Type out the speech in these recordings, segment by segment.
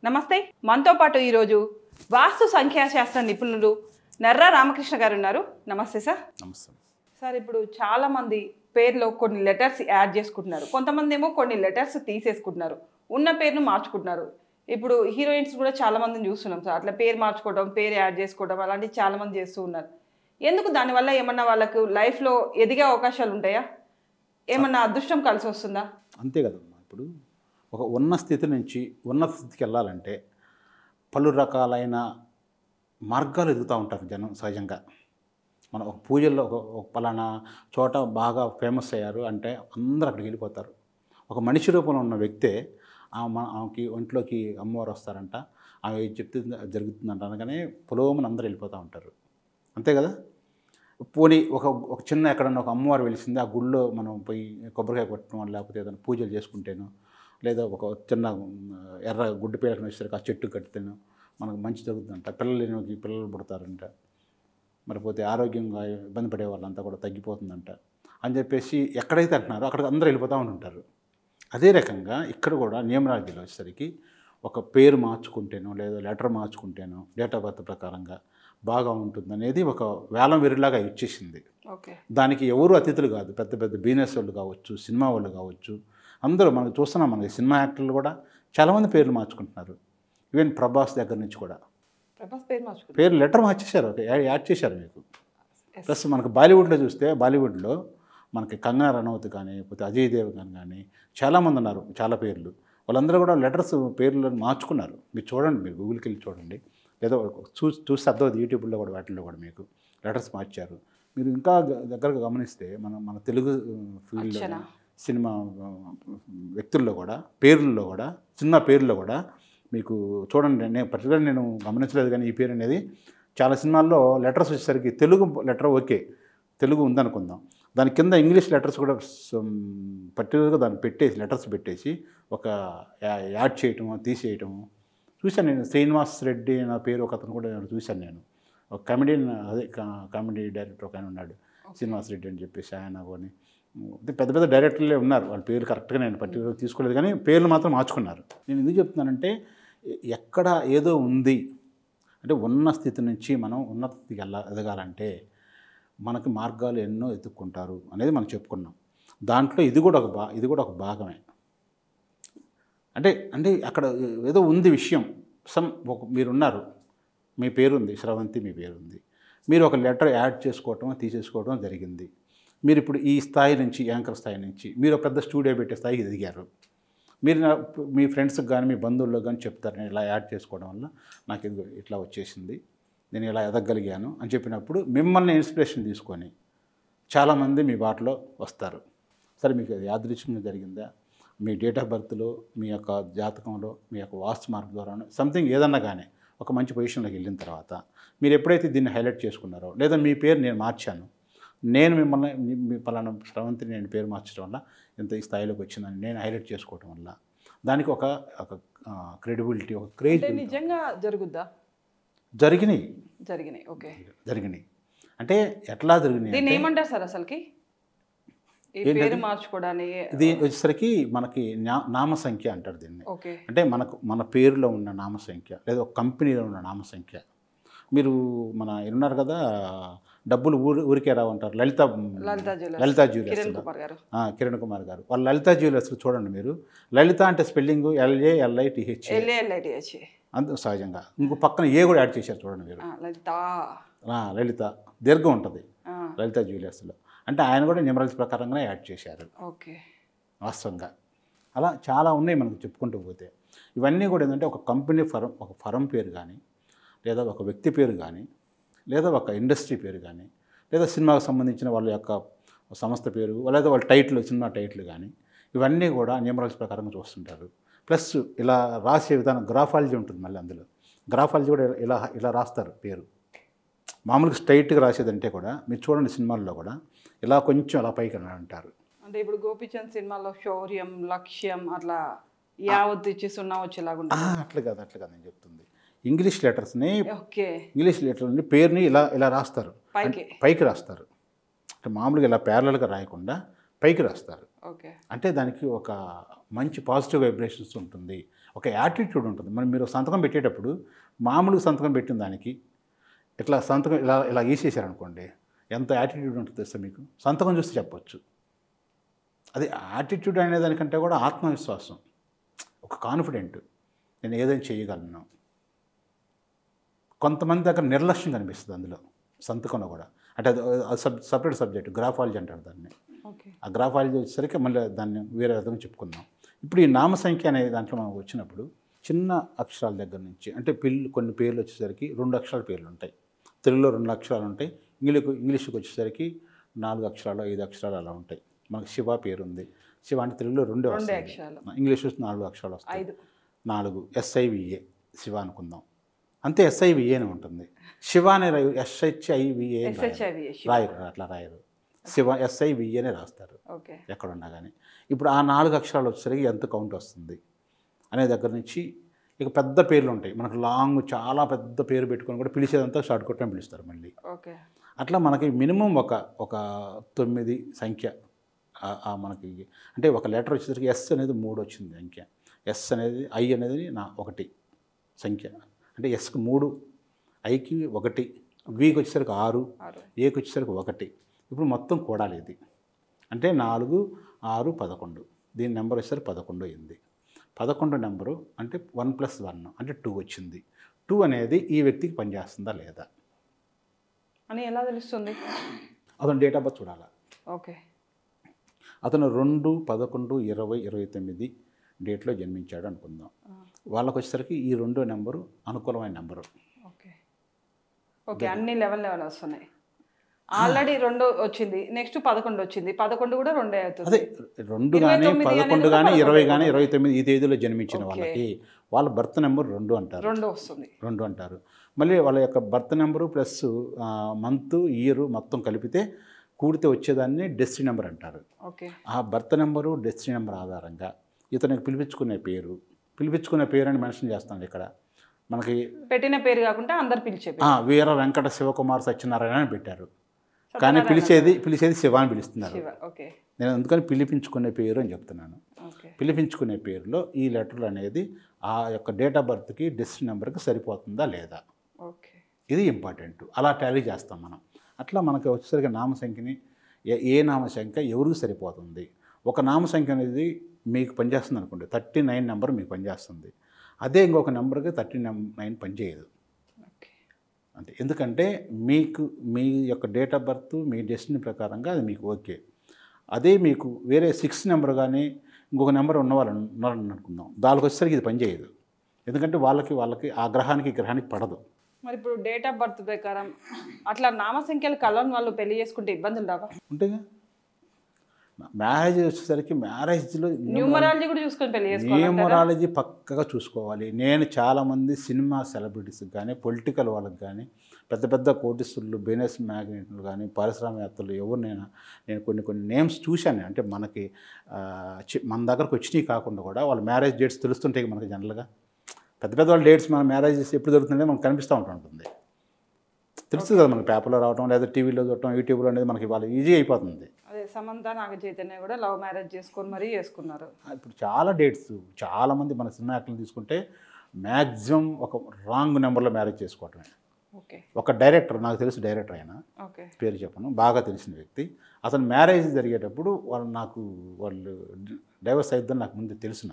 నమస్తే. మనతో పాటు ఈరోజు వాస్తు సంఖ్యాశాస్త్ర నిపుణులు నర్రా రామకృష్ణ గారు ఉన్నారు. నమస్తే సార్. నమస్తే సార్, ఇప్పుడు చాలామంది పేర్లో కొన్ని లెటర్స్ యాడ్ చేసుకుంటున్నారు, కొంతమంది ఏమో కొన్ని లెటర్స్ తీసేసుకుంటున్నారు, ఉన్న పేరును మార్చుకుంటున్నారు. ఇప్పుడు హీరోయిన్స్ కూడా చాలామందిని చూస్తున్నాం సార్, అట్లా పేరు మార్చుకోవడం, పేరు యాడ్ చేసుకోవడం అలాంటివి చాలామంది చేస్తూ ఉన్నారు. ఎందుకు? దానివల్ల ఏమన్నా వాళ్ళకు లైఫ్లో ఎదిగే అవకాశాలు ఉంటాయా? ఏమన్నా అదృష్టం కలిసి వస్తుందా? అంతే కదమ్మా. ఇప్పుడు ఒక ఉన్న స్థితి నుంచి ఉన్నత స్థితికి వెళ్ళాలంటే పలు రకాలైన మార్గాలు ఎదుగుతూ ఉంటారు జనం సహజంగా. మన ఒక పూజల్లో ఒక పలానా చోట బాగా ఫేమస్ అయ్యారు అంటే అందరూ అక్కడికి వెళ్ళిపోతారు. ఒక మనిషి రూపంలో ఉన్న వ్యక్తే ఆమెకి ఒంట్లోకి అమ్మవారు వస్తారంట, ఆమె చెప్తే జరుగుతుందంట అనగానే పొలోమని అందరూ వెళ్ళిపోతూ ఉంటారు. అంతే కదా. పోనీ ఒక చిన్న ఎక్కడన్నా ఒక అమ్మవారు వెలిసింది, ఆ గుళ్ళో మనం పోయి కొబ్బరికాయ కొట్టడం లేకపోతే ఏదైనా పూజలు చేసుకుంటేనో, లేదా ఒక చిన్న ఎర్ర గుడ్డు పీలకను వచ్చేసరికి ఆ చెట్టు కడితేనో మనకు మంచి జరుగుతుందంట. పిల్లలు లేని పిల్లలు పుడతారంట, మరిపోతే ఆరోగ్యంగా ఇబ్బంది పడే వాళ్ళంతా కూడా తగ్గిపోతుందంట అని చెప్పేసి ఎక్కడైతే అంటున్నారో అక్కడికి అందరూ వెళ్ళిపోతూ ఉంటారు. అదే రకంగా ఇక్కడ కూడా న్యూమరాలజీలో వచ్చేసరికి ఒక పేరు మార్చుకుంటేనో లేదా లెటర్ మార్చుకుంటేనో డేట్ ఆఫ్ బర్త్ ప్రకారంగా బాగా ఉంటుందనేది ఒక వేలం వెరిలాగా ఇచ్చేసింది. దానికి ఎవరు అతిథులు కాదు, పెద్ద పెద్ద బిజినెస్ వాళ్ళు కావచ్చు, సినిమా వాళ్ళు కావచ్చు, అందరూ మనకు చూస్తున్నాం. మనకి సినిమా యాక్టర్లు కూడా చాలామంది పేర్లు మార్చుకుంటున్నారు. ఈవెన్ ప్రభాస్ దగ్గర నుంచి కూడా పేరు లెటర్ మార్చేశారు, యాడ్ చేశారు మీకు. ప్లస్ మనకు బాలీవుడ్లో చూస్తే, బాలీవుడ్లో మనకి కంగనా రనౌత్ కానీ లేకపోతే అజయ్ దేవగన్ కానీ చాలామంది ఉన్నారు, చాలా పేర్లు. వాళ్ళందరూ కూడా లెటర్స్ పేర్లను మార్చుకున్నారు. మీరు చూడండి, మీరు గూగుల్కి వెళ్ళి చూడండి, లేదా చూసి అర్థం యూట్యూబ్లో కూడా వాటిల్లో కూడా మీకు లెటర్స్ మార్చారు. మీరు ఇంకా దగ్గరగా గమనిస్తే మన తెలుగు ఫీల్డ్లో సినిమా వ్యక్తుల్లో కూడా పేర్లలో కూడా చిన్న పేర్లో కూడా మీకు చూడండి. నేను పర్టికులర్ నేను గమనించలేదు కానీ ఈ పేరు అనేది చాలా సినిమాల్లో లెటర్స్ వచ్చేసరికి తెలుగు లెటర్ ఓకే, తెలుగు ఉందనుకుందాం, దాని కింద ఇంగ్లీష్ లెటర్స్ కూడా పర్టికులర్గా దాన్ని పెట్టేసి లెటర్స్ పెట్టేసి ఒక యాడ్ చేయటము తీసేయటము చూశాను నేను. శ్రీనివాస్ రెడ్డి నా పేరు ఒక అతను కూడా చూశాను నేను. ఒక కామెడియన్, అదే కామెడీ డైరెక్టర్ ఒక ఆయన ఉన్నాడు, శ్రీనివాస్ రెడ్డి అని చెప్పేసి. ఆయన కానీ పెద్ద పెద్ద డైరెక్టర్లే ఉన్నారు, వాళ్ళ పేరు కరెక్ట్గా నేను పర్టికులర్గా తీసుకోలేదు కానీ పేర్లు మాత్రం మార్చుకున్నారు. నేను ఎందుకు చెప్తున్నానంటే ఎక్కడ ఏదో ఉంది అంటే ఉన్న స్థితి నుంచి మనం ఉన్నత స్థితికి ఎదగాలంటే మనకి మార్గాలు ఎన్నో ఎత్తుక్కుంటారు అనేది మనం చెప్పుకున్నాం. దాంట్లో ఇది కూడా ఒక భాగమే. అంటే అక్కడ ఏదో ఉంది విషయం. మీరున్నారు, మీ పేరుంది శ్రవంతి, మీ పేరుంది, మీరు ఒక లెటర్ యాడ్ చేసుకోవటం తీసేసుకోవడం జరిగింది. మీరు ఇప్పుడు ఈ స్థాయి నుంచి, యాంకర్ స్థాయి నుంచి మీరు పెద్ద స్టూడియో పెట్టే స్థాయికి ఎదిగారు. మీరు మీ ఫ్రెండ్స్కి కానీ మీ బంధువులకు కానీ చెప్తారు, నేను ఇలా యాడ్ చేసుకోవడం వల్ల నాకు ఇది ఇట్లా వచ్చేసింది, నేను ఇలా ఎదగలిగాను అని చెప్పినప్పుడు మిమ్మల్ని ఇన్స్పిరేషన్ తీసుకొని చాలామంది మీ బాటలో వస్తారు. సరే, మీకు అది యాదృచ్ఛికంగా జరిగిందా, మీ డేట్ ఆఫ్ బర్త్లో, మీ యొక్క జాతకంలో, మీ యొక్క వాస్తు మార్గం ద్వారా సంథింగ్ ఏదన్నా కానీ ఒక మంచి పొజిషన్లోకి వెళ్ళిన తర్వాత మీరు ఎప్పుడైతే దీన్ని హైలైట్ చేసుకున్నారో, లేదా మీ పేరు నేను మార్చాను, నేను మిమ్మల్ని మీ పలానా శ్రవంతిని నేను పేరు మార్చడం వల్ల ఇంత ఈ స్థాయిలోకి వచ్చిందని నేను హైలైట్ చేసుకోవడం వల్ల దానికి ఒక క్రెడిబిలిటీ, ఒక క్రేజ్. నిజంగా జరుగుద్దా? జరిగినాయి. ఓకే, జరిగినాయి. అంటే ఎట్లా జరిగినాయి దీన్ని ఏమంటారు సార్ అసలుకి? పేరు మార్చుకోవడానికి ఇది వచ్చేసరికి మనకి నామ సంఖ్య అంటారు దీన్ని. అంటే మన పేరులో ఉన్న నామ సంఖ్య లేదా ఒక కంపెనీలో ఉన్న నామ సంఖ్య. మీరు ఉన్నారు కదా, డబ్బులు ఊరికే రావంటారు, లలితా జ్యువెలర్స్, కిరణ్ కుమార్ గారు. వాళ్ళ లలితా జ్యువెలర్స్ చూడండి మీరు. లలిత అంటే స్పెల్లింగ్ LALITH అంత సహజంగా. ఇంకో పక్కన ఏ కూడా యాడ్ చేశారు చూడండి మీరు, లలిత దీర్ఘం ఉంటుంది లలితా జ్యువెలర్స్లో. అంటే ఆయన కూడా న్యూమరాలజీ ప్రకారంగానే యాడ్ చేశారు వాస్తవంగా. అలా చాలా ఉన్నాయి మనకు చెప్పుకుంటూ పోతే. ఇవన్నీ కూడా ఏంటంటే ఒక కంపెనీ ఒక ఫరం పేరు కానీ, లేదా ఒక వ్యక్తి పేరు కానీ, లేదా ఒక ఇండస్ట్రీ పేరు కానీ, లేదా సినిమాకు సంబంధించిన వాళ్ళ యొక్క సంస్థ పేరు, లేదా వాళ్ళ టైటిల్, సినిమా టైటిల్ కానీ, ఇవన్నీ కూడా న్యూమరాలజీ ప్రకారంగా చూస్తుంటారు. ప్లస్ ఇలా రాసే విధానం గ్రాఫాలజీ ఉంటుంది. మళ్ళీ అందులో గ్రాఫాలజీ కూడా ఇలా రాస్తారు పేరు. మామూలుగా స్ట్రైట్గా రాసేదంటే కూడా మీరు చూడండి సినిమాల్లో కూడా ఇలా కొంచెం అలా పైకి అంటారు. అంటే ఇప్పుడు గోపీచంద్ సినిమాలో శౌర్యం, లక్ష్యం అట్లా యావత్తు ఇచ్చి సున్నా వచ్చేలాగా అట్లా కాదు నేను చెప్తుంది. ఇంగ్లీష్ లెటర్స్ని పేరుని ఇలా రాస్తారు, పైకి రాస్తారు. అంటే మామూలుగా ఇలా ప్యారలల్గా రాయకుండా పైకి రాస్తారు. అంటే దానికి ఒక మంచి పాజిటివ్ వైబ్రేషన్స్ ఉంటుంది, ఒక యాటిట్యూడ్ ఉంటుంది. మరి మీరు సంతకం పెట్టేటప్పుడు మామూలుగా సంతకం పెట్టిన దానికి ఇట్లా సంతకం ఇలా ఇలా వేసేసారనుకోండి, ఎంత యాటిట్యూడ్ ఉంటుంది తెలుసా మీకు? సంతకం చూస్తే చెప్పొచ్చు. అది యాటిట్యూడ్ అనే దానికంటే కూడా ఆత్మవిశ్వాసం, ఒక కాన్ఫిడెంట్, నేను ఏదైనా చేయగలను. కొంతమంది దగ్గర నిర్లక్ష్యం కనిపిస్తుంది అందులో, సంతకంలో కూడా. అంటే అది సపరేట్ సబ్జెక్ట్, గ్రాఫాలజీ అంటారు దాన్ని. ఓకే. ఆ గ్రాఫాలజీ వచ్చేసరికి మళ్ళీ దాన్ని వేరే విధంగా చెప్పుకుందాం. ఇప్పుడు ఈ నామ సంఖ్య అనే దాంట్లో మనం వచ్చినప్పుడు చిన్న అక్షరాల దగ్గర నుంచి, అంటే కొన్ని పేర్లు వచ్చేసరికి 2 అక్షరాల పేర్లు ఉంటాయి. తెలుగులో 2 అక్షరాలు ఉంటాయి, ఇంగ్లీష్కి వచ్చేసరికి 4 అక్షరాలు 5 అక్షరాలు అలా ఉంటాయి. మనకు శివ పేరు ఉంది. శివ అంటే తెలుగులో 2 వస్తాయి, ఇంగ్లీష్ 4 అక్షరాలు వస్తాయి. 4 SIVA శివ అనుకుందాం, అంతే. SIVA అని ఉంటుంది. శివ అనే SHIVA రాయరు, అట్లా రాయరు. శివ SIVA అనే రాస్తారు ఎక్కడున్నా కానీ. ఇప్పుడు ఆ 4 అక్షరాలు వచ్చేసరికి ఎంత కౌంట్ వస్తుంది అనే దగ్గర నుంచి ఇక పెద్ద పేర్లు ఉంటాయి మనకు, లాంగ్ చాలా పెద్ద పేరు పెట్టుకొని కూడా పిలిచేదంతా షార్ట్ కట్ అని పిలుస్తారు మళ్ళీ. అట్లా మనకి మినిమం ఒక 9 సంఖ్య మనకి, అంటే ఒక లెటర్ వచ్చేసరికి S అనేది 3 వచ్చింది సంఖ్య, S అనేది I అనేది 1 సంఖ్య, అంటే Sకి 3, Iకి 1, Vకి వచ్చేసరికి 6, Aకి వచ్చేసరికి 1. ఇప్పుడు మొత్తం కూడాలి ఇది, అంటే 4, 6, 11. దీని నెంబర్ వచ్చేసరికి 11 అయింది. 11 నెంబరు అంటే 1 + 1 అంటే 2 వచ్చింది. 2 అనేది ఈ వ్యక్తికి పనిచేస్తుందా లేదా అని ఎలా తెలుస్తుంది? అతను డేట్ ఆఫ్ బర్త్ చూడాలా. ఓకే. అతను 2, 11, 20, 29 డేట్లో జన్మించాడు అనుకుందాం. వాళ్ళకు వచ్చేసరికి ఈ 2 నెంబరు అనుకూలమైన నెంబరు. ఓకే. ఓకే, అన్ని లెవెల్ వస్తున్నాయి. ఆల్రెడీ 2 వచ్చింది, నెక్స్ట్ 11 వచ్చింది, 11 కూడా 2 అవుతుంది. అదే 2 కానీ 11 కానీ 20 కానీ 29 ఈ తేదీలో జన్మించిన వాళ్ళకి వాళ్ళ బర్త్ నెంబర్ 2 అంటారు. 2 వస్తుంది, 2 అంటారు. మళ్ళీ వాళ్ళ యొక్క birth number plus month year మొత్తం కలిపితే కూడితే వచ్చేదాన్ని డెస్టినీ నెంబర్ అంటారు. ఓకే. ఆ బర్త్ నెంబరు డెస్టినీ నెంబర్ ఆధారంగా ఇతనికి పిలిపించుకునే పేరు అని మెన్షన్ చేస్తాను ఇక్కడ. మనకి పెట్టిన పేరు కాకుండా అందరు పిలిచే వీర వెంకట శివకుమార్ సత్యనారాయణ అని పెట్టారు, కానీ పిలిచేది శివ అని పిలుస్తున్నారు. నేను అందుకని పిలిపించుకునే పేరు అని చెప్తున్నాను. పిలిపించుకునే పేరులో ఈ లెటర్లు అనేది ఆ యొక్క డేట్ ఆఫ్ బర్త్కి డెస్టినీ నెంబర్కి సరిపోతుందా లేదా, ఇది ఇంపార్టెంట్. అలా టాలీ చేస్తాం మనం. అట్లా మనకి వచ్చేసరికి నామసంఖ్యని ఏ నామసంఖ్య ఎవరికి సరిపోతుంది. ఒక నామసంఖ్య అనేది మీకు పనిచేస్తుంది అనుకోండి, 39 నెంబర్ మీకు పనిచేస్తుంది. అదే ఇంకొక నెంబర్కి 39 పనిచేయదు అంతే. ఎందుకంటే మీ యొక్క date of birth me destiny ప్రకారంగా అది మీకు ఓకే. అదే మీకు వేరే 6 నెంబర్ కానీ ఇంకొక నెంబర్ ఉన్నవాళ్ళు ఉన్నారని అనుకుందాం, దానికి వచ్చేసరికి ఇది పనిచేయదు. ఎందుకంటే వాళ్ళకి ఆ గ్రహానికి పడదు. మరి ఇప్పుడు డేట్ ఆఫ్ బర్త్ ప్రకారం అట్లా నామసంఖ్యలు కలవని వాళ్ళు పెళ్లి చేసుకుంటే ఇబ్బందులు రావా? ఉంటేగా. మ్యారేజ్ వచ్చేసరికి మ్యారేజ్లో న్యూమరాలజీ కూడా చూసుకొని పెళ్లి చేసుకోవాలి. న్యూమరాలజీ పక్కగా చూసుకోవాలి. నేను చాలామంది సినిమా సెలబ్రిటీస్కి కానీ పొలిటికల్ వాళ్ళకి కానీ పెద్ద కోటీశ్వరులు బిజినెస్ మ్యాగ్నెట్లు కానీ పారిశ్రామికవేత్తలు ఎవరు నేను కొన్ని నేమ్స్ చూశాను. అంటే మనకి మన దగ్గరకు వచ్చినాయి కాకుండా కూడా వాళ్ళ మ్యారేజ్ డేట్స్ తెలుస్తుంటాయి మనకి. జనరల్గా పెద్ద వాళ్ళ డేట్స్ మన మ్యారేజెస్ ఎప్పుడు జరుగుతుంటే మనకు కనిపిస్తూ ఉంటుంది. తెలుస్తుంది కదా మనకి, పేపర్లో రావటం లేదా టీవీలో చూడటం యూట్యూబ్లో అనేది మనకి వాళ్ళు ఈజీ అయిపోతుంది. అదే సమంత నాగ చైతన్య కూడా లవ్ మ్యారేజ్ చేసుకొని మరీ చేసుకున్నారు. ఇప్పుడు చాలా డేట్స్ చాలామంది మన సినిమా యాక్టర్లు తీసుకుంటే మ్యాక్సిమం ఒక రాంగ్ నెంబర్లో మ్యారేజ్ చేసుకోవటమే. ఒక డైరెక్టర్, నాకు తెలుసు డైరెక్టర్ ఆయన, పేరు చెప్పను, బాగా తెలిసిన వ్యక్తి. అతను మ్యారేజ్ జరిగేటప్పుడు వాళ్ళు డైవర్స్ అయిద్దని నాకు ముందు తెలుసు.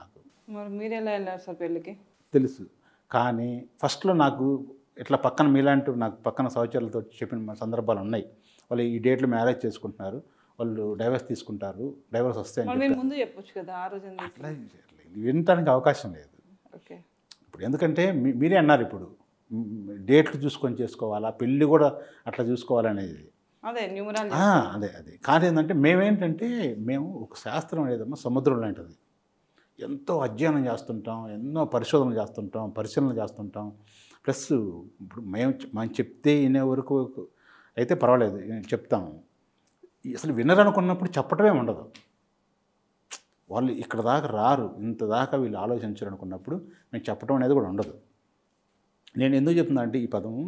మరి మీరు ఎలా వెళ్ళారు సార్ పెళ్ళికి? తెలుసు, కానీ ఫస్ట్లో నాకు ఇట్లా మీలాంటి నాకు పక్కన సహచరులతో చెప్పిన సందర్భాలు ఉన్నాయి. వాళ్ళు ఈ డేట్లో మ్యారేజ్ చేసుకుంటున్నారు, వాళ్ళు డైవర్స్ తీసుకుంటారు, డైవర్స్ వస్తాయని ముందు చెప్పొచ్చు కదా. ఆ రోజు అట్లా వినటానికి అవకాశం లేదు. ఇప్పుడు ఎందుకంటే మీరే అన్నారు, ఇప్పుడు డేట్లు చూసుకొని చేసుకోవాలా, పెళ్ళి కూడా అట్లా చూసుకోవాలనేది. అదే కానీ ఏంటంటే మేము ఒక శాస్త్రం అనేదమ్మా సముద్రం లాంటిది. ఎంతో అధ్యయనం చేస్తుంటాం, ఎన్నో పరిశోధనలు చేస్తుంటాం, పరిశీలనలు చేస్తుంటాం. ప్లస్ ఇప్పుడు మనం చెప్తే వినే వరకు అయితే పర్వాలేదు, చెప్తాము. అసలు వినరనుకున్నప్పుడు చెప్పటమే ఉండదు. వాళ్ళు ఇక్కడ దాకా రారు, ఇంత దాకా వీళ్ళు ఆలోచించరు అనుకున్నప్పుడు మేము చెప్పడం అనేది కూడా ఉండదు. నేను ఎందుకు చెప్తున్నా అంటే ఈ పదము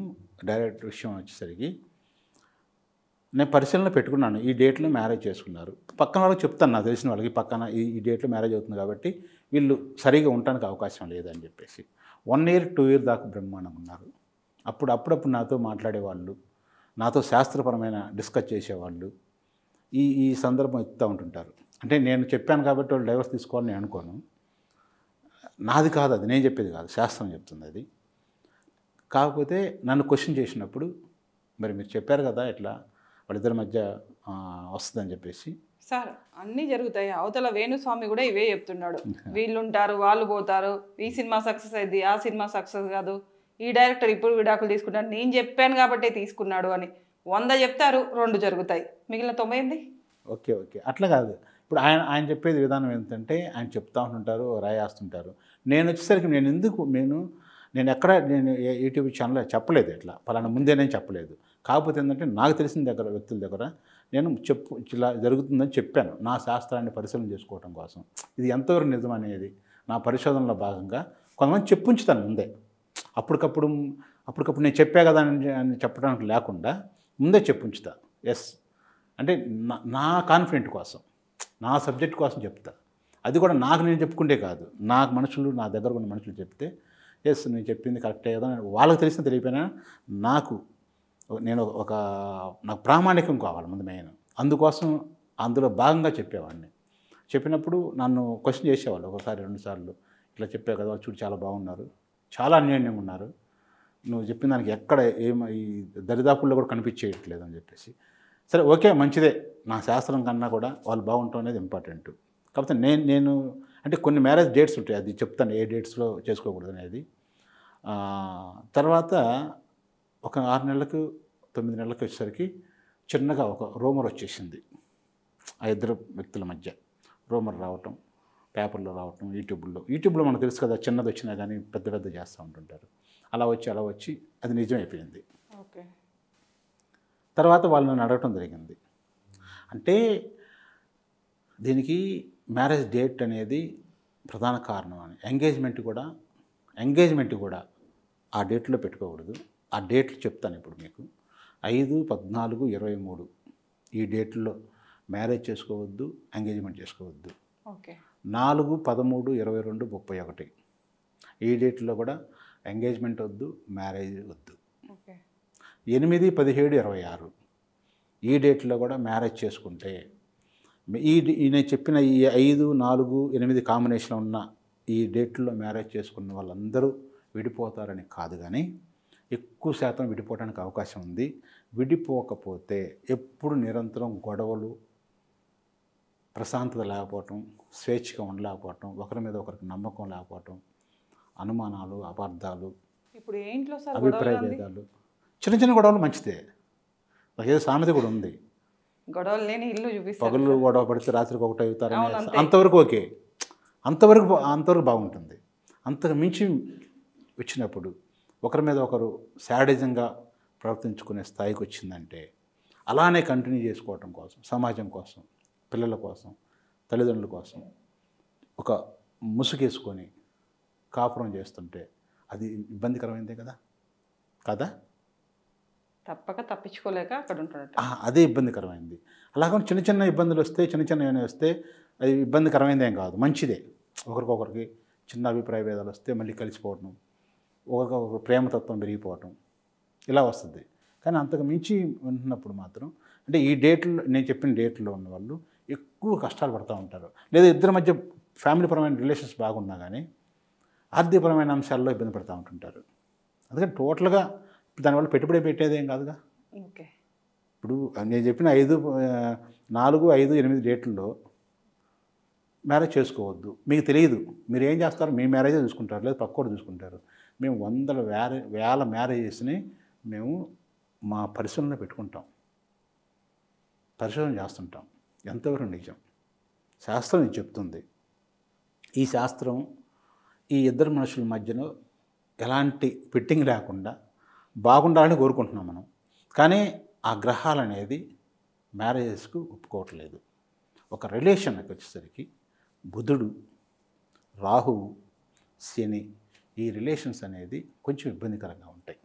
డైరెక్ట్ విషయం వచ్చేసరికి నేను పరిశీలన పెట్టుకున్నాను. ఈ డేట్లో మ్యారేజ్ చేసుకున్నారు. పక్కన వాళ్ళకి చెప్తాను, నాకు తెలిసిన వాళ్ళకి పక్కన ఈ డేట్లో మ్యారేజ్ అవుతుంది కాబట్టి వీళ్ళు సరిగా ఉండడానికి అవకాశం లేదని చెప్పేసి 1 ఇయర్ 2 ఇయర్ దాకా బ్రహ్మాండంగా ఉన్నారు. అప్పుడప్పుడు నాతో మాట్లాడేవాళ్ళు, నాతో శాస్త్రపరమైన డిస్కస్ చేసేవాళ్ళు. ఈ సందర్భం ఎత్తుతూ ఉంటుంటారు. అంటే నేను చెప్పాను కాబట్టి వాళ్ళు డైవర్స్ తీసుకోవాలని నేను అనుకోను. నాది కాదు అది, నేను చెప్పేది కాదు, శాస్త్రం చెప్తుంది అది. కాకపోతే నన్ను క్వశ్చన్ చేసినప్పుడు, మరి మీరు చెప్పారు కదా ఇట్లా వాళ్ళిద్దరి మధ్య వస్తుందని చెప్పేసి. సార్ అన్నీ జరుగుతాయి. అవతల వేణుస్వామి కూడా ఇవే చెప్తున్నాడు. వీళ్ళు ఉంటారు, వాళ్ళు పోతారు, ఈ సినిమా సక్సెస్ అయింది, ఆ సినిమా సక్సెస్ కాదు, ఈ డైరెక్టర్ ఇప్పుడు విడాకులు తీసుకున్నాడు, నేను చెప్పాను కాబట్టే తీసుకున్నాడు అని 100 చెప్తారు, 2 జరుగుతాయి, మిగిలిన 90 ఓకే అట్లా కాదు. ఇప్పుడు ఆయన చెప్పేది విధానం ఏంటంటే, ఆయన చెప్తా ఉంటుంటారు, రాయేస్తుంటారు. నేను వచ్చేసరికి నేను ఎక్కడ యూట్యూబ్ ఛానల్లో చెప్పలేదు ఇట్లా పలానా ముందే నేను చెప్పలేదు. కాకపోతే ఏంటంటే నాకు తెలిసిన వ్యక్తుల దగ్గర నేను ఇలా జరుగుతుందని చెప్పాను, నా శాస్త్రాన్ని పరిశీలన చేసుకోవడం కోసం. ఇది ఎంతవరకు నిజం అనేది నా పరిశోధనలో భాగంగా కొంతమంది చెప్పుంచుతాను ముందే. అప్పటికప్పుడు నేను చెప్పా కదా అని చెప్పడానికి లేకుండా ముందే చెప్పుంచుతా. ఎస్ అంటే నా కాన్ఫిడెంట్ కోసం, నా సబ్జెక్ట్ కోసం చెప్తా. అది కూడా నాకు నేను చెప్పుకుంటే కాదు, నాకు మనుషులు, నా దగ్గర ఉన్న మనుషులు చెప్తే ఎస్ నేను చెప్పింది కరెక్టే కదా, వాళ్ళకి తెలిసిన తెలియపోయినా నాకు ప్రామాణికం కావాలి ముందు మెయిన్. అందుకోసం అందులో భాగంగా చెప్పేవాడిని. చెప్పినప్పుడు నన్ను క్వశ్చన్ చేసేవాళ్ళు ఒకసారి 2 సార్లు. ఇట్లా చెప్పావు కదా, చూడు చాలా బాగున్నారు, చాలా అన్యోన్యంగా ఉన్నారు, నువ్వు చెప్పిన దానికి ఎక్కడ ఈ దరిదాపుల్లో కూడా కనిపించేయట్లేదు అని చెప్పేసి. సరే ఓకే మంచిదే, నా శాస్త్రం కన్నా కూడా వాళ్ళు బాగుంటాం అనేది ఇంపార్టెంట్. కాకపోతే నేను అంటే కొన్ని మ్యారేజ్ డేట్స్ ఉంటాయి, అది చెప్తాను ఏ డేట్స్లో చేసుకోకూడదు అనేది. తర్వాత ఒక 6 నెలలకు 9 నెలలకు వచ్చేసరికి చిన్నగా ఒక రూమర్ వచ్చేసింది ఆ ఇద్దరు వ్యక్తుల మధ్య. రూమర్ రావటం, పేపర్లో రావటం, యూట్యూబ్లో మనకు తెలుసు కదా, చిన్నది వచ్చినా కానీ పెద్ద చేస్తూ ఉంటుంటారు. అలా వచ్చి అది నిజమైపోయింది. ఓకే. తర్వాత వాళ్ళు నన్ను అడగటం జరిగింది. అంటే దీనికి మ్యారేజ్ డేట్ అనేది ప్రధాన కారణం అని. ఎంగేజ్మెంట్ కూడా ఆ డేట్లో పెట్టుకోకూడదు. ఆ డేట్లు చెప్తాను ఇప్పుడు మీకు. 5, 14, 23 ఈ డేట్లో మ్యారేజ్ చేసుకోవద్దు, ఎంగేజ్మెంట్ చేసుకోవద్దు. ఓకే. 4, 13, 22, 31 ఈ డేట్లో కూడా ఎంగేజ్మెంట్ వద్దు, మ్యారేజ్ వద్దు. ఓకే. 8, 17, 26 ఈ డేట్లో కూడా మ్యారేజ్ చేసుకుంటే నేను చెప్పిన ఈ 5, 4, 8 కాంబినేషన్ ఉన్న ఈ డేట్లో మ్యారేజ్ చేసుకున్న వాళ్ళందరూ విడిపోతారని కాదు, కానీ ఎక్కువ శాతం విడిపోవడానికి అవకాశం ఉంది. విడిపోకపోతే ఎప్పుడు నిరంతరం గొడవలు, ప్రశాంతత లేకపోవటం, స్వేచ్ఛగా ఉండలేకపోవటం, ఒకరి మీద ఒకరికి నమ్మకం లేకపోవటం, అనుమానాలు, అపార్థాలు, ఇప్పుడు ఏంట్లో సార్ అభిప్రాయ భేదాలు, చిన్న గొడవలు మంచిదే. నాకేదో సామెత కూడా ఉంది, గొడవలు లేని ఇల్లు చూపిస్తారు. పగలు గొడవ పడితే రాత్రికి ఒకటి అవుతారని. అంతవరకు ఓకే, అంతవరకు బాగుంటుంది. అంతకు మించి వచ్చినప్పుడు ఒకరి మీద ఒకరు శాడిజంగా ప్రవర్తించుకునే స్థాయికి వచ్చిందంటే అలానే కంటిన్యూ చేసుకోవటం కోసం, సమాజం కోసం, పిల్లల కోసం, తల్లిదండ్రుల కోసం ఒక ముసుగేసుకొని కాపురం చేస్తుంటే అది ఇబ్బందికరమైందే కదా. తప్పక తప్పించుకోలేక అక్కడ ఉంటున్నట్టు అదే ఇబ్బందికరమైంది. అలాగే చిన్న ఇబ్బందులు వస్తే, చిన్న వస్తే అది ఇబ్బందికరమైందేం కాదు, మంచిదే. ఒకరికొకరికి చిన్న అభిప్రాయ భేదాలు వస్తే మళ్ళీ కలిసిపోవటం, ఒకరికొకరు ప్రేమతత్వం పెరిగిపోవటం ఇలా వస్తుంది. కానీ అంతకు మించి ఉంటున్నప్పుడు మాత్రం అంటే ఈ డేట్లో, నేను చెప్పిన డేట్లో ఉన్న వాళ్ళు ఎక్కువ కష్టాలు పడుతూ ఉంటారు. లేదా ఇద్దరి మధ్య ఫ్యామిలీ పరమైన రిలేషన్స్ బాగున్నా కానీ ఆర్థికపరమైన అంశాల్లో ఇబ్బంది పడుతూ ఉంటుంటారు. అందుకని టోటల్గా దానివల్ల పెట్టుబడి పెట్టేదేం కాదుగా. ఓకే. ఇప్పుడు నేను చెప్పిన 4, 5, 8 డేట్లలో మ్యారేజ్ చేసుకోవద్దు. మీకు తెలియదు, మీరు ఏం చేస్తారు, మీ మ్యారేజే చూసుకుంటారు, లేదా పక్కోడు చూసుకుంటారు. మేము వేల మ్యారేజెస్ని మేము మా పరిశీలన పెట్టుకుంటాం, పరిశోధన చేస్తుంటాం. ఎంతవరకు నిజం శాస్త్రం ఇది చెప్తుంది. ఈ శాస్త్రం ఈ ఇద్దరు మనుషుల మధ్యలో ఎలాంటి ఫిట్టింగ్ లేకుండా బాగుండాలని కోరుకుంటున్నాం మనం. కానీ ఆ గ్రహాలు అనేది మ్యారేజెస్కు ఒప్పుకోవట్లేదు. ఒక రిలేషన్కి వచ్చేసరికి బుధుడు, రాహువు, శని ఈ రిలేషన్స్ అనేది కొంచెం ఇబ్బందికరంగా ఉంటాయి.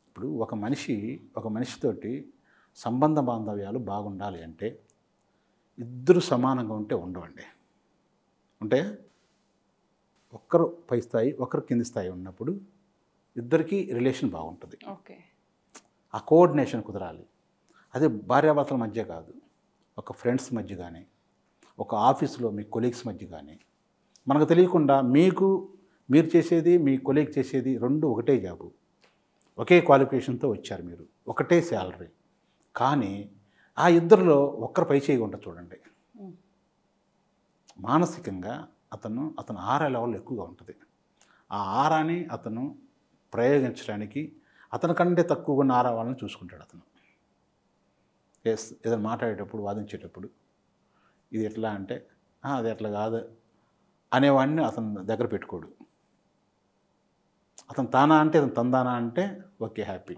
ఇప్పుడు ఒక మనిషితోటి సంబంధ బాంధవ్యాలు బాగుండాలి అంటే ఇద్దరు సమానంగా ఉంటే ఉండవండి. ఉంటే ఒక్కరు పై స్థాయి ఒకరు కింది స్థాయి ఉన్నప్పుడు ఇద్దరికీ రిలేషన్ బాగుంటుంది. ఓకే. ఆ కోఆర్డినేషన్ కుదరాలి. అదే భార్యాభర్తల మధ్య కాదు, ఒక ఫ్రెండ్స్ మధ్య కానీ, ఒక ఆఫీసులో మీ కొలీగ్స్ మధ్య కానీ, మనకు తెలియకుండా మీరు చేసేది మీ కొలీగ్ చేసేది రెండు ఒకటే జాబు, ఒకే క్వాలిఫికేషన్తో వచ్చారు, మీరు ఒకటే శాలరీ, కానీ ఆ ఇద్దరిలో ఒక్కరు పై చేయి ఉంటుంది చూడండి. మానసికంగా అతను ఆరా లెవెల్ ఎక్కువగా ఉంటుంది. ఆ ఆరాని అతను ప్రయోగించడానికి అతని కంటే తక్కువగా ఉన్న ఆరా వాళ్ళని చూసుకుంటాడు. అతను ఏదైనా మాట్లాడేటప్పుడు వాదించేటప్పుడు ఇది ఎట్లా అంటే అది ఎట్లా కాదు అనేవాడిని అతను దగ్గర పెట్టుకోడు. అతను తానా అంటే అతను తందానా అంటే ఓకే హ్యాపీ.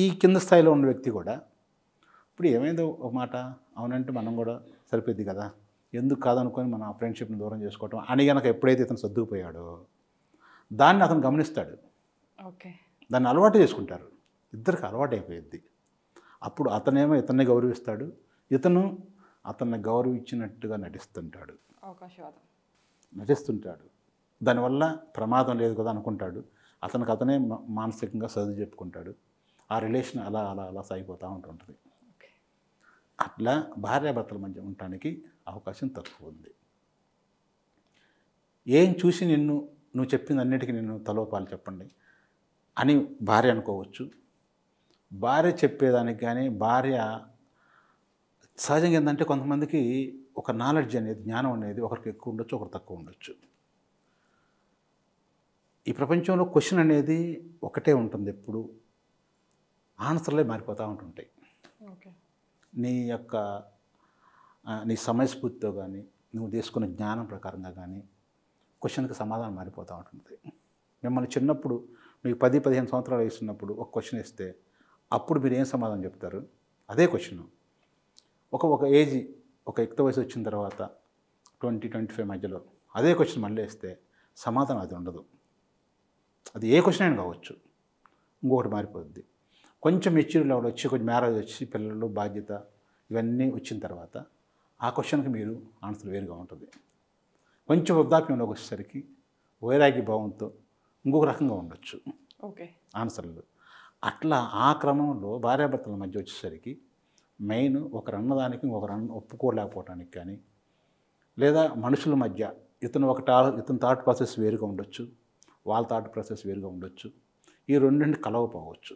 ఈ కింద స్థాయిలో ఉన్న వ్యక్తి కూడా ఇప్పుడు ఏమైందో ఒక మాట అవునంటే మనం కూడా సరిపోద్ది కదా, ఎందుకు కాదనుకొని మన ఫ్రెండ్షిప్ని దూరం చేసుకోవటం అని కనుక ఎప్పుడైతే ఇతను సర్దుకుపోయాడో దాన్ని అతను గమనిస్తాడు. ఓకే. దాన్ని అలవాటు చేసుకుంటారు, ఇద్దరికి అలవాటు అయిపోయింది. అప్పుడు అతనేమో ఇతన్ని గౌరవిస్తాడు, ఇతను అతన్ని గౌరవించినట్టుగా నటిస్తుంటాడు. దానివల్ల ప్రమాదం లేదు కదా అనుకుంటాడు. అతనే మానసికంగా సర్దు చెప్పుకుంటాడు. ఆ రిలేషన్ అలా అలా అలా సాగిపోతూ ఉంటుంటుంది. అట్లా భార్యాభర్తల మధ్య ఉండటానికి అవకాశం తక్కువ ఉంది. ఏం చూసి నువ్వు చెప్పింది అన్నిటికీ నిన్ను తలోపాలు చెప్పండి అని భార్య అనుకోవచ్చు. భార్య చెప్పేదానికి కానీ భార్య సహజంగా ఏంటంటే కొంతమందికి ఒక నాలెడ్జ్ అనేది, జ్ఞానం అనేది ఒకరికి ఎక్కువ ఉండొచ్చు, ఒకరు తక్కువ ఉండొచ్చు. ఈ ప్రపంచంలో క్వశ్చన్ అనేది ఒకటే ఉంటుంది, ఎప్పుడు ఆన్సర్లే మారిపోతూ ఉంటుంటాయి. నీ సమయస్ఫూర్తితో కానీ నువ్వు తీసుకున్న జ్ఞానం ప్రకారంగా కానీ క్వశ్చన్కి సమాధానం మారిపోతూ ఉంటుంది. మిమ్మల్ని చిన్నప్పుడు మీకు 10-15 సంవత్సరాలు వేస్తున్నప్పుడు ఒక క్వశ్చన్ ఇస్తే అప్పుడు మీరు ఏం సమాధానం చెప్తారు? అదే క్వశ్చన్ ఒక ఏజ్, ఒక యుక్త వయసు వచ్చిన తర్వాత 20-25 మధ్యలో అదే క్వశ్చన్ మళ్ళీ వేస్తే సమాధానం అది ఉండదు. అది ఏ క్వశ్చన్ అయినా కావచ్చు, ఇంకొకటి మారిపోద్ది. కొంచెం మెచ్యూర్ లెవెల్ వచ్చి, కొంచెం మ్యారేజ్ వచ్చి, పిల్లలు, బాధ్యత ఇవన్నీ వచ్చిన తర్వాత ఆ క్వశ్చన్కి మీరు ఆన్సర్ వేరుగా ఉంటుంది. కొంచెం వృద్ధాప్యంలోకి వచ్చేసరికి వైరాగ్య భావంతో ఇంకొక రకంగా ఉండొచ్చు ఆన్సర్లు. అట్లా ఆ క్రమంలో భార్యాభర్తల మధ్య వచ్చేసరికి మెయిన్ ఒకరు అన్నదానికి ఇంకొకరు ఒప్పుకోలేకపోవటానికి కానీ, లేదా మనుషుల మధ్య ఇతని థాట్ ప్రాసెస్ వేరుగా ఉండొచ్చు, వాళ్ళ థాట్ ప్రాసెస్ వేరుగా ఉండొచ్చు. ఈ రెండింటి కలవపోవచ్చు.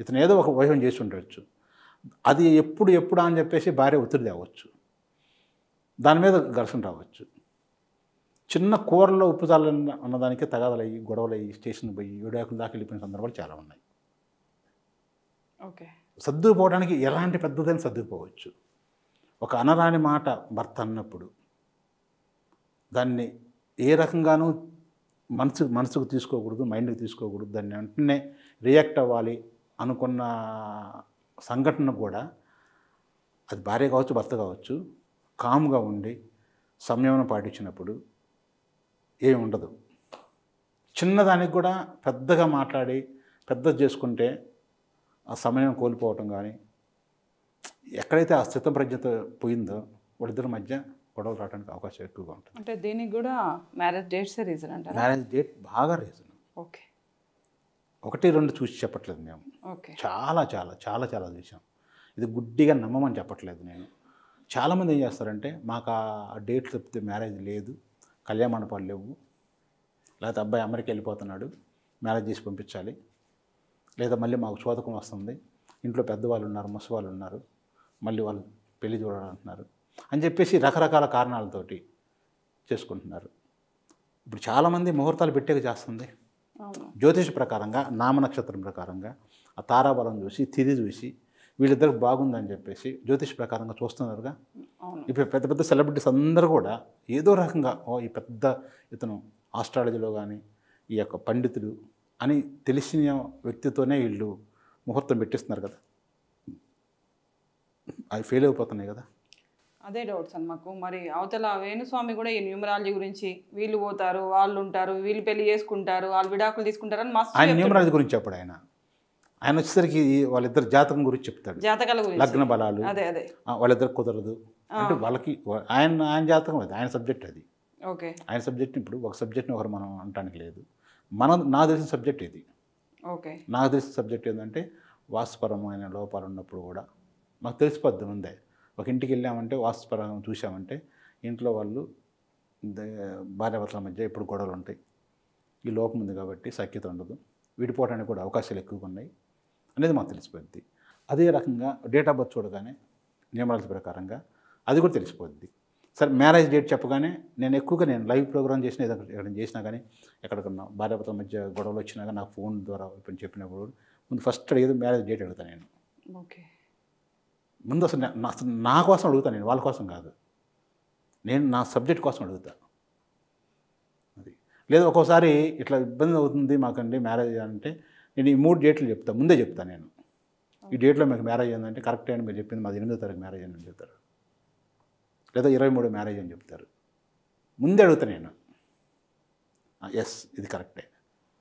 ఇతను ఏదో ఒక వైఫల్యం చేసి ఉండవచ్చు, అది ఎప్పుడు అని చెప్పేసి భార్య ఒత్తిడి తేవచ్చు, దాని మీద ఘర్షణ రావచ్చు. చిన్న కూరలో ఉప్పు చాలని అన్నదానికే తగాదలయ్యి, గొడవలయ్యి, స్టేషన్ పోయి విడాకుల దాకా వెళ్ళిపోయిన సందర్భాలు చాలా ఉన్నాయి. సర్దుకుపోవడానికి ఎలాంటి పెద్దదైనా సర్దుకుపోవచ్చు. ఒక అనరాని మాట భర్త అన్నప్పుడు దాన్ని ఏ రకంగానూ మనసుకు తీసుకోకూడదు, మైండ్కి తీసుకోకూడదు. దాన్ని వెంటనే రియాక్ట్ అవ్వాలి అనుకున్న సంఘటన కూడా, అది భార్య కావచ్చు, భర్త కావచ్చు, కామ్గా ఉండి సంయమనం పాటించినప్పుడు ఏమి ఉండదు. చిన్నదానికి కూడా పెద్దగా మాట్లాడి పెద్దది చేసుకుంటే ఆ సమయం కోల్పోవటం కానీ, ఎక్కడైతే ఆ స్థితప్రజ్ఞత పోయిందో వాళ్ళిద్దరి మధ్య గొడవలు రావడానికి అవకాశం ఎక్కువగా ఉంటుంది. అంటే దీనికి కూడా మ్యారేజ్ డేట్స్ రీజన్ అంటారు. మ్యారేజ్ డేట్ బాగా రీజన్. ఓకే. 1-2 చూసి చెప్పట్లేదు మేము, చాలా చాలా చాలా చాలా చూసాం. ఇది గుడ్డిగా నమ్మమని చెప్పట్లేదు నేను. చాలామంది ఏం చేస్తారంటే, మాకు ఆ డేట్ చెప్తే మ్యారేజ్ లేదు, కళ్యాణ మండపాలు లేవు, లేకపోతే అబ్బాయి అమెరికా వెళ్ళిపోతున్నాడు, మ్యారేజ్ చేసి పంపించాలి, లేదా మళ్ళీ మాకు చోదకం వస్తుంది, ఇంట్లో పెద్దవాళ్ళు ఉన్నారు, ముసవాళ్ళు ఉన్నారు, మళ్ళీ వాళ్ళు పెళ్లి చూడాలంటున్నారు అని చెప్పేసి రకరకాల కారణాలతోటి చేసుకుంటున్నారు. ఇప్పుడు చాలామంది ముహూర్తాలు పెట్టేక చేస్తుంది. జ్యోతిష ప్రకారంగా, నామ నక్షత్రం ప్రకారంగా, ఆ తారాబలం చూసి, తిథి చూసి వీళ్ళిద్దరికి బాగుందని చెప్పేసి జ్యోతిష ప్రకారంగా చూస్తున్నారుగా. ఇప్పుడు పెద్ద పెద్ద సెలబ్రిటీస్ అందరూ కూడా ఏదో రకంగా ఇతను ఆస్ట్రాలజీలో కానీ ఈ యొక్క పండితులు అని తెలిసిన వ్యక్తితోనే వీళ్ళు ముహూర్తం పెట్టిస్తున్నారు కదా, అవి ఫెయిల్ అయిపోతున్నాయి కదా. అదే డౌట్స్ అని మాకు. మరి అవతల వేణుస్వామి కూడా ఈ న్యూమరాలజీ గురించి వీళ్ళు పోతారు, వాళ్ళు ఉంటారు, వీళ్ళు పెళ్లి చేసుకుంటారు, వాళ్ళు విడాకులు తీసుకుంటారు అని మస్తు ఆయన న్యూమరాలజీ గురించి చెప్పాడు. ఆయన వచ్చేసరికి వాళ్ళిద్దరు జాతకం గురించి చెప్తాడు, జాతకాల గురించి. లగ్న బలాలు, అదే అదే. వాళ్ళిద్దరు కుదరదు అంటే వాళ్ళకి ఆయన జాతకం అది, ఆయన సబ్జెక్ట్ అది. ఓకే. ఆయన సబ్జెక్ట్ ఇప్పుడు ఒక సబ్జెక్ట్ని ఒకరు మనం అనటానికి లేదు. నాకు తెలిసిన సబ్జెక్ట్ ఇది. ఓకే. నాకు తెలిసిన సబ్జెక్ట్ ఏంటంటే వాస్తుపరమైన లోపాలు ఉన్నప్పుడు కూడా మాకు తెలిసిపోద్ది ముందే. ఒక ఇంటికి వెళ్ళామంటే వాస్తుపరంగా చూసామంటే ఇంట్లో వాళ్ళు భార్యాభర్తల మధ్య ఎప్పుడు గొడవలు ఉంటాయి, ఈ లోపం ఉంది కాబట్టి సఖ్యత ఉండదు, విడిపోవడానికి కూడా అవకాశాలు ఎక్కువగా ఉన్నాయి అనేది మాకు తెలిసిపోద్ది. అదే రకంగా డేట్ ఆఫ్ బర్త్ చూడగానే నియమాల ప్రకారంగా అది కూడా తెలిసిపోద్ది. సరే మ్యారేజ్ డేట్ చెప్పగానే నేను లైవ్ ప్రోగ్రామ్ చేసిన ఎక్కడ చేసినా కానీ ఎక్కడికన్నా భార్యాభర్తల మధ్య గొడవలు వచ్చినా కానీ నాకు ఫోన్ ద్వారా ఇప్పుడు చెప్పినప్పుడు ముందు ఫస్ట్ అడిగేది మ్యారేజ్ డేట్ అడుగుతాను నేను. ఓకే. ముందు అసలు నా కోసం అడుగుతాను, నేను వాళ్ళ కోసం కాదు, నేను నా సబ్జెక్ట్ కోసం అడుగుతాను. అది లేదు ఒక్కోసారి ఇట్లా ఇబ్బంది అవుతుంది మాకండి మ్యారేజ్ అంటే నేను ఈ 3 డేట్లు చెప్తాను, ముందే చెప్తాను నేను. ఈ డేట్లో మీకు మ్యారేజ్ అయిందంటే కరెక్టే అని మీరు చెప్పింది, మాది 8వ తారీఖు మ్యారేజ్ అని చెప్తారు, లేదా 23 మ్యారేజ్ అని చెప్తారు. ముందే అడుగుతాను నేను, ఎస్ ఇది కరెక్టే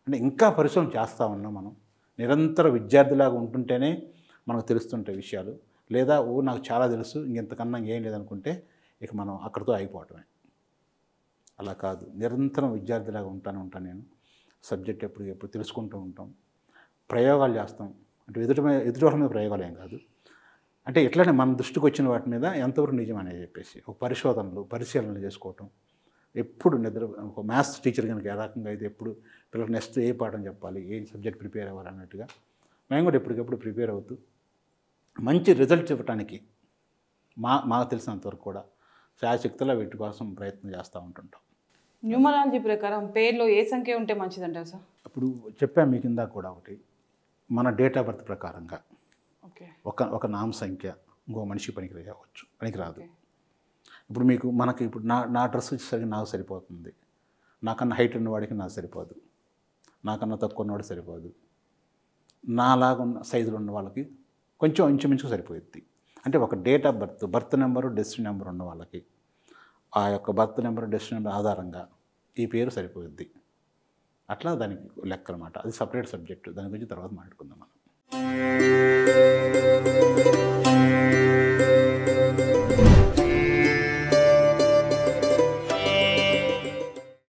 అంటే. ఇంకా పరిశోధన చేస్తూ ఉన్నాం మనం, నిరంతర విద్యార్థిలాగా ఉంటుంటేనే మనకు తెలుస్తుంటాయి విషయాలు. లేదా నాకు చాలా తెలుసు ఇంకెంతకన్నా ఏం లేదనుకుంటే ఇక మనం అక్కడితో అయిపోవటమే. అలా కాదు, నిరంతరం విద్యార్థిలాగా ఉంటాను నేను. సబ్జెక్ట్ ఎప్పుడు తెలుసుకుంటూ ఉంటాం, ప్రయోగాలు చేస్తాం. అంటే ఎదుటి వాళ్ళ మీద ప్రయోగాలు ఏం కాదు, అంటే ఎట్లనే మన దృష్టికి వచ్చిన వాటి మీద ఎంతవరకు నిజం అనేది చెప్పేసి ఒక పరిశీలనలు చేసుకోవటం. ఎప్పుడు ఒక మ్యాథ్స్ టీచర్ కనుక ఏ రకంగా అయితే ఎప్పుడు పిల్లలకు నెక్స్ట్ ఏ పాఠం చెప్పాలి, ఏ సబ్జెక్ట్ ప్రిపేర్ అవ్వాలి అన్నట్టుగా మేము కూడా ఎప్పటికప్పుడు ప్రిపేర్ అవుతూ మంచి రిజల్ట్స్ ఇవ్వడానికి మాకు తెలిసినంతవరకు కూడా శాయశక్తిలో వీటి కోసం ప్రయత్నం చేస్తూ ఉంటుంటాం. న్యూమరాలజీ ప్రకారం పేర్లో ఏ సంఖ్య ఉంటే మంచిదంటారు సార్? ఇప్పుడు చెప్పాము మీ కింద కూడా ఒకటి, మన డేట్ ఆఫ్ బర్త్ ప్రకారంగా ఒక నామ సంఖ్య ఇంకో మనిషి పనికిరాదు. ఇప్పుడు మనకి నా డ్రెస్ వచ్చేసరికి నాకు సరిపోతుంది, నాకన్నా హైట్ ఉన్నవాడికి నాకు సరిపోదు, నాకన్నా తక్కువ ఉన్నవాడికి సరిపోదు, నాలాగా ఉన్న సైజులు ఉన్న వాళ్ళకి కొంచెం ఇంచుమించుకు సరిపోతుంది. అంటే ఒక date of birth number destiny number ఉన్న వాళ్ళకి ఆ యొక్క బర్త్ నెంబర్ డెస్టినీ నెంబర్ ఆధారంగా ఈ పేరు సరిపోద్ది. అట్లా దానికి లెక్క అనమాట. అది సపరేట్ సబ్జెక్టు, దాని గురించి తర్వాత మాట్లాడుకుందాం మనం.